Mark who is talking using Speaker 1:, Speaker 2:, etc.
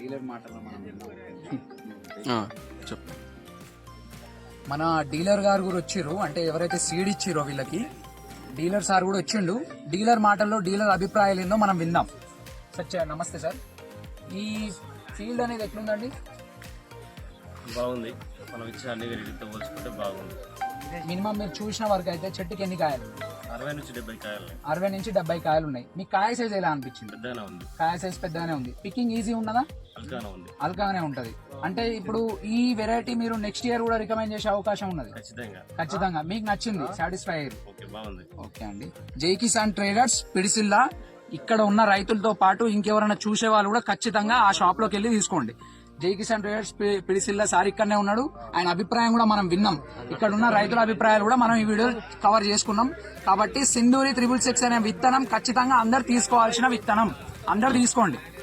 Speaker 1: Dealer మాటలో మనం
Speaker 2: చెప్పు.
Speaker 3: మన డీలర్ గారు కూడా వచ్చిర్రు, అంటే ఎవరైతే సీడ్ ఇచ్చిరో వీళ్ళకి డీలర్ సార్ కూడా వచ్చిండు. డీలర్ మాటల్లో డీలర్ అభిప్రాయాలు ఏందో మనం విందాం. సత్య నమస్తే సార్, ఈ ఫీల్డ్ అనేది ఎట్లుందండి?
Speaker 4: బాగుంది, మనం ఇచ్చే అన్ని వెరైటీతో పోల్చుకుంటే బాగుంది.
Speaker 3: మినిమం మీరు చూసిన వరకు అయితే చెట్టుకి ఎన్ని కాయలు?
Speaker 4: 60 నుంచి 70 కాయలు.
Speaker 3: 60 నుంచి 70 కాయలు ఉన్నాయి. మీకు కాయ సైజ్ ఎలా అనిపించింది?
Speaker 4: పెద్దగానే ఉంది.
Speaker 3: కాయ సైజ్ పెద్దగానే ఉంది. పికింగ్ ఈజీ ఉన్నదా?
Speaker 4: అల్కానే ఉంది.
Speaker 3: అల్కాగానే ఉంటది. అంటే ఇప్పుడు ఈ వెరైటీ మీరు నెక్స్ట్ ఇయర్ కూడా రికమెండ్ చేసే అవకాశం ఉన్నది? ఖచ్చితంగా. మీకు నచ్చింది, సాటిస్ఫై అయ్యారు?
Speaker 4: బాగుంది.
Speaker 3: ఓకే అండి. జై కిసాన్ ట్రేడర్స్ పిడిసిల్లా, ఇక్కడ ఉన్న రైతులతో పాటు ఇంకెవరైనా చూసే వాళ్ళు కూడా ఖచ్చితంగా ఆ షాప్ లోకి వెళ్ళి తీసుకోండి. జై కిసాన్ ట్రేడర్స్ పిడిసిల్లా సార్ ఇక్కడనే ఉన్నాడు. ఆయన అభిప్రాయం కూడా మనం విన్నాం. ఇక్కడ ఉన్న రైతుల అభిప్రాయాలు కూడా మనం ఈ వీడియో కవర్ చేసుకున్నాం. కాబట్టి సింధూరి 666 అనే విత్తనం ఖచ్చితంగా అందరు తీసుకోవాల్సిన విత్తనం. అందరు తీసుకోండి.